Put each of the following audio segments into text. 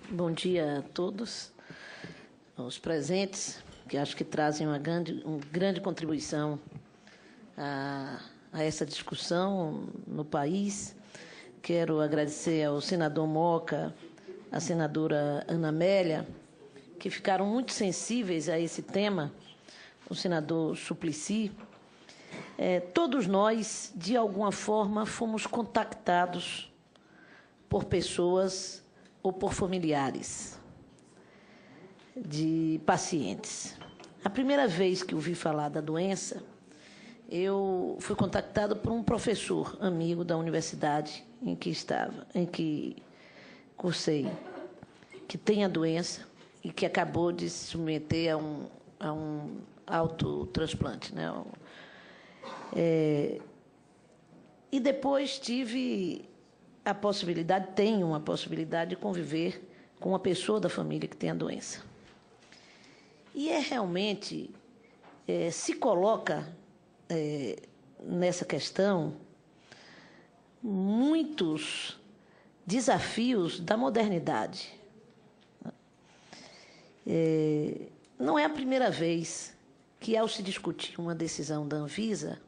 Bom dia a todos, os presentes, que acho que trazem uma grande contribuição a essa discussão no país. Quero agradecer ao senador Moca, à senadora Ana Amélia, que ficaram muito sensíveis a esse tema, o senador Suplicy. Todos nós, de alguma forma, fomos contactados por pessoas ou por familiares de pacientes. A primeira vez que ouvi falar da doença, eu fui contactado por um professor amigo da universidade em que cursei, que tem a doença e que acabou de se submeter a um autotransplante, né? E depois tenho uma possibilidade de conviver com uma pessoa da família que tem a doença. E realmente se coloca nessa questão muitos desafios da modernidade. Não é a primeira vez que, ao se discutir uma decisão da Anvisa,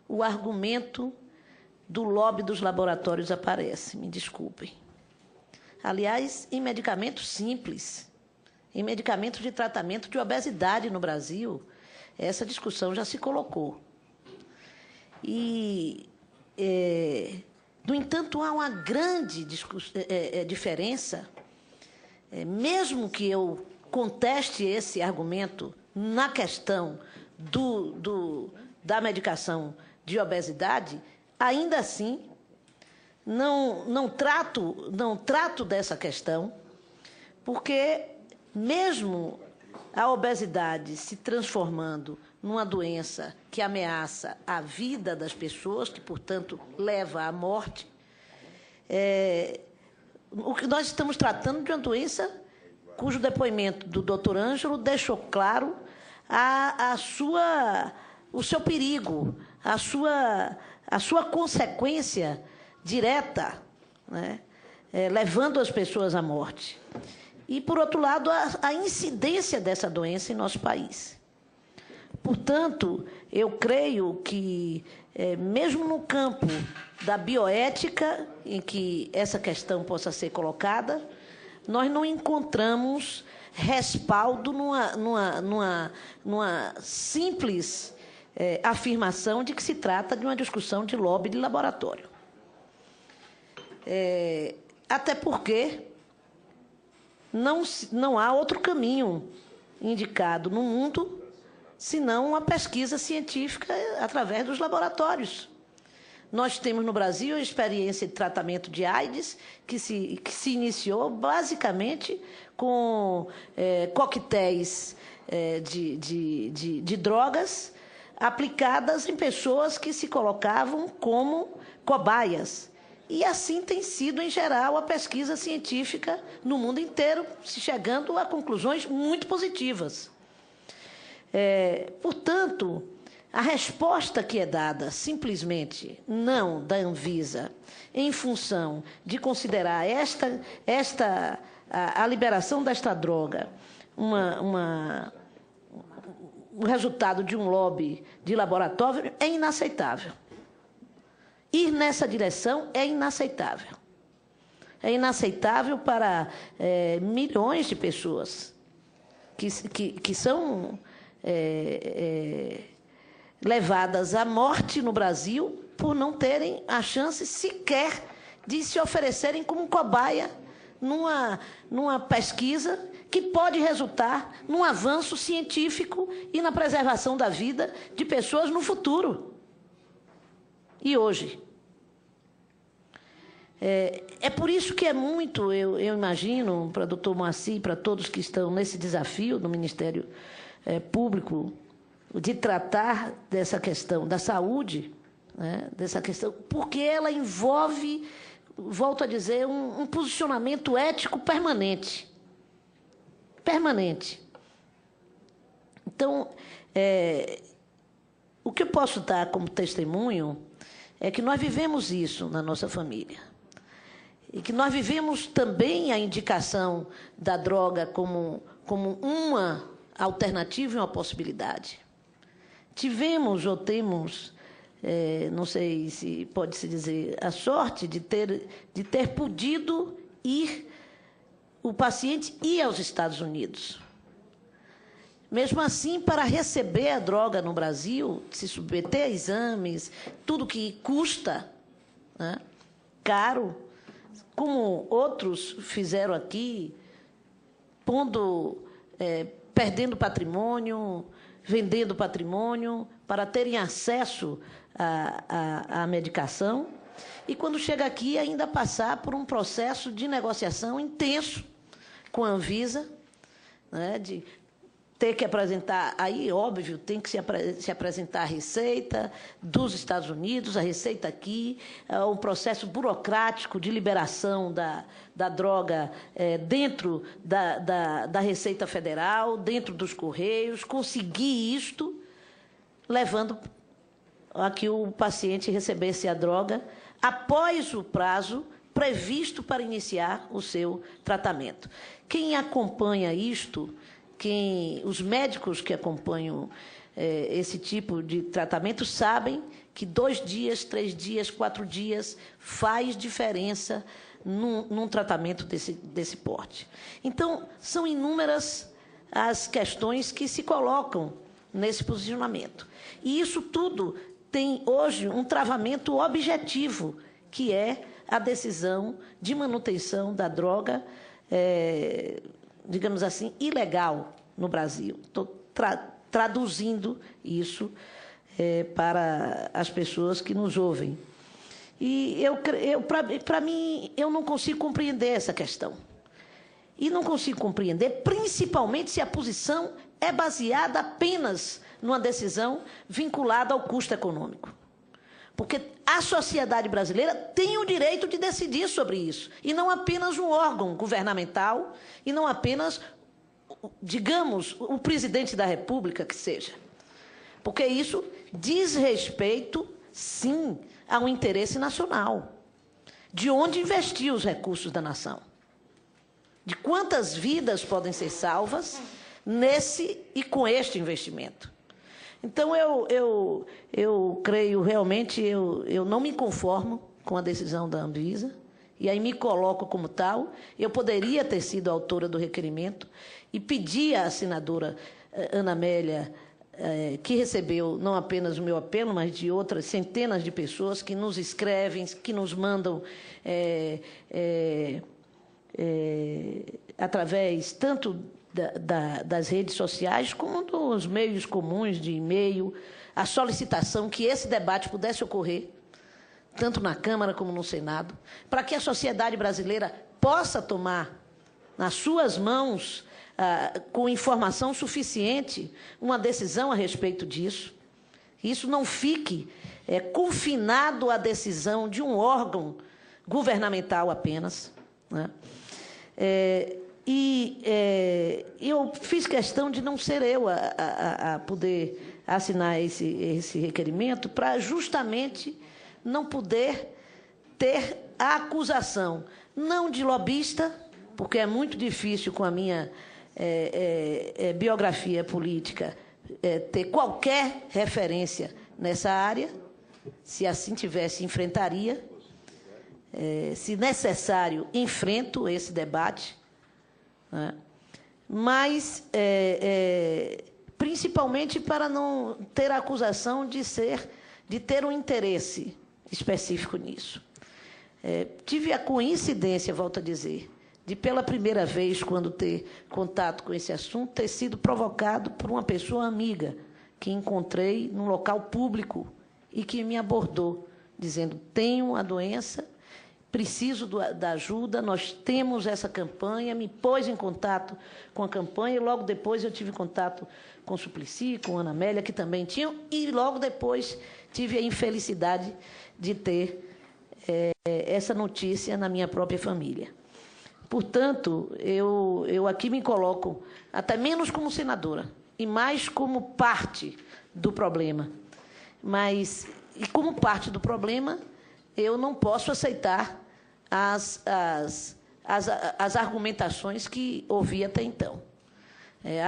o argumento do lobby dos laboratórios aparece, me desculpem. Aliás, em medicamentos simples, em medicamentos de tratamento de obesidade no Brasil, essa discussão já se colocou. No entanto, há uma grande diferença, mesmo que eu conteste esse argumento na questão da medicação de obesidade, ainda assim, não trato dessa questão, porque mesmo a obesidade se transformando numa doença que ameaça a vida das pessoas, que, portanto, leva à morte, o que nós estamos tratando de uma doença cujo depoimento do Dr. Ângelo deixou claro o seu perigo, a sua consequência direta, né, levando as pessoas à morte. E, por outro lado, a incidência dessa doença em nosso país. Portanto, eu creio que, mesmo no campo da bioética, em que essa questão possa ser colocada, nós não encontramos respaldo numa simples afirmação de que se trata de uma discussão de lobby de laboratório. Até porque não há outro caminho indicado no mundo senão uma pesquisa científica através dos laboratórios. Nós temos no Brasil a experiência de tratamento de AIDS, que se iniciou basicamente com coquetéis de drogas aplicadas em pessoas que se colocavam como cobaias. E assim tem sido, em geral, a pesquisa científica no mundo inteiro, se chegando a conclusões muito positivas. Portanto, a resposta que é dada simplesmente não da Anvisa, em função de considerar a liberação desta droga o resultado de um lobby de laboratório, é inaceitável. Ir nessa direção é inaceitável. É inaceitável para milhões de pessoas que são levadas à morte no Brasil por não terem a chance sequer de se oferecerem como cobaia numa pesquisa que pode resultar num avanço científico e na preservação da vida de pessoas no futuro. E hoje. É por isso que eu imagino, para o doutor Moacir, para todos que estão nesse desafio do Ministério Público, de tratar dessa questão da saúde, né, dessa questão, porque ela envolve, volto a dizer, um posicionamento ético permanente. Permanente. Então, o que eu posso dar como testemunho é que nós vivemos isso na nossa família. e que nós vivemos também a indicação da droga como uma alternativa e uma possibilidade. Tivemos ou temos, não sei se pode-se dizer, a sorte de ter podido o paciente ir aos Estados Unidos. Mesmo assim, para receber a droga no Brasil, se submeter a exames, tudo que custa, né, caro, como outros fizeram aqui, perdendo patrimônio, vendendo patrimônio, para terem acesso à medicação, e quando chega aqui ainda passar por um processo de negociação intenso com a Anvisa, né, de ter que apresentar, aí, óbvio, tem que se apresentar a receita dos Estados Unidos, a receita aqui, um processo burocrático de liberação da droga dentro da Receita Federal, dentro dos Correios, conseguir isto, levando a que o paciente recebesse a droga após o prazo previsto para iniciar o seu tratamento. Quem acompanha isto, os médicos que acompanham esse tipo de tratamento sabem que 2 dias, 3 dias, 4 dias faz diferença num tratamento desse porte. Então, são inúmeras as questões que se colocam nesse posicionamento. E isso tudo tem, hoje, um travamento objetivo, que é a decisão de manutenção da droga, digamos assim, ilegal no Brasil. Estou traduzindo isso para as pessoas que nos ouvem. E, para mim, eu não consigo compreender essa questão. E não consigo compreender, principalmente se a posição é baseada apenas numa decisão vinculada ao custo econômico. Porque a sociedade brasileira tem o direito de decidir sobre isso, e não apenas um órgão governamental, e não apenas, digamos, o presidente da República, que seja. Porque isso diz respeito, sim, a um interesse nacional, de onde investir os recursos da nação, de quantas vidas podem ser salvas nesse e com este investimento. Então, eu creio realmente, eu não me conformo com a decisão da Anvisa, e aí me coloco como tal. Eu poderia ter sido autora do requerimento e pedir à senadora Ana Amélia, que recebeu não apenas o meu apelo, mas de outras centenas de pessoas que nos escrevem, que nos mandam através tanto das redes sociais, como dos meios comuns de e-mail, a solicitação que esse debate pudesse ocorrer, tanto na Câmara como no Senado, para que a sociedade brasileira possa tomar nas suas mãos, com informação suficiente, uma decisão a respeito disso. Isso não fique confinado à decisão de um órgão governamental apenas, né? Eu fiz questão de não ser eu a poder assinar esse requerimento, para justamente não poder ter a acusação, não de lobista, porque é muito difícil com a minha biografia política ter qualquer referência nessa área. Se assim tivesse, enfrentaria. Se necessário, enfrento esse debate, né? Mas, principalmente para não ter a acusação de ter um interesse específico nisso. Tive a coincidência, volto a dizer, de pela primeira vez, quando ter contato com esse assunto, ter sido provocado por uma pessoa amiga que encontrei num local público e que me abordou, dizendo: tenho a doença, preciso da ajuda, nós temos essa campanha, me pôs em contato com a campanha, e logo depois eu tive contato com o Suplicy, com a Ana Amélia, que também tinham, e logo depois tive a infelicidade de ter essa notícia na minha própria família. Portanto, eu aqui me coloco até menos como senadora, e mais como parte do problema. E como parte do problema, eu não posso aceitar as argumentações que ouvi até então.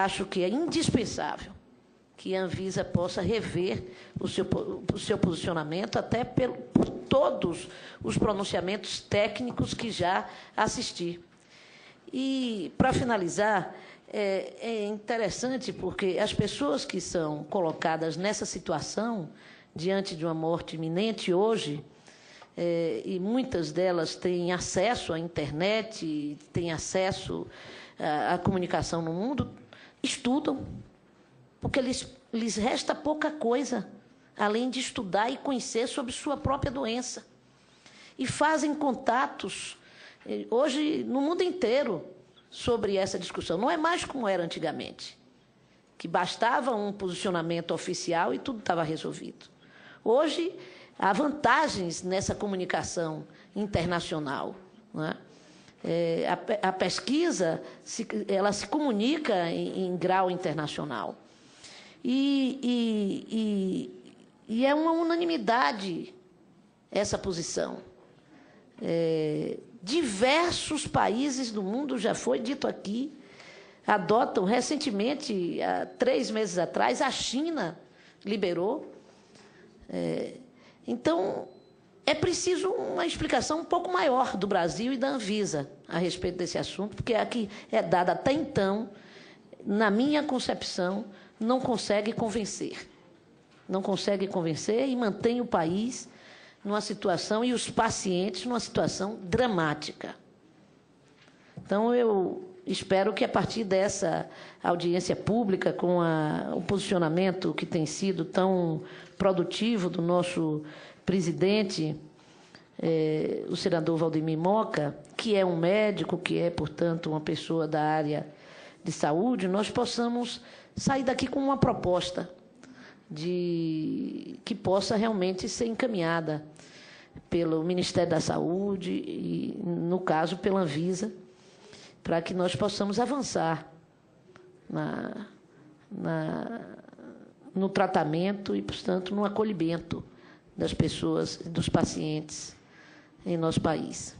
Acho que é indispensável que a Anvisa possa rever o seu posicionamento, até por todos os pronunciamentos técnicos que já assisti. E, para finalizar, é interessante porque as pessoas que são colocadas nessa situação, diante de uma morte iminente hoje, e muitas delas têm acesso à internet, têm acesso à comunicação no mundo, estudam, porque lhes resta pouca coisa, além de estudar e conhecer sobre sua própria doença. E fazem contatos, hoje, no mundo inteiro, sobre essa discussão. Não é mais como era antigamente, que bastava um posicionamento oficial e tudo estava resolvido. Hoje, há vantagens nessa comunicação internacional, não é? A pesquisa ela se comunica em grau internacional. E é uma unanimidade essa posição. Diversos países do mundo, já foi dito aqui, adotam. Recentemente, há 3 meses atrás, a China liberou. Então, é preciso uma explicação um pouco maior do Brasil e da Anvisa a respeito desse assunto, porque a que é dada até então, na minha concepção, não consegue convencer. Não consegue convencer e mantém o país numa situação, e os pacientes numa situação dramática. Então, eu espero que, a partir dessa audiência pública, com o posicionamento que tem sido tão produtivo do nosso presidente, o senador Valdemir Moca, que é um médico, que é, portanto, uma pessoa da área de saúde, nós possamos sair daqui com uma proposta que possa realmente ser encaminhada pelo Ministério da Saúde e, no caso, pela Anvisa, para que nós possamos avançar no tratamento e, portanto, no acolhimento das pessoas, dos pacientes em nosso país.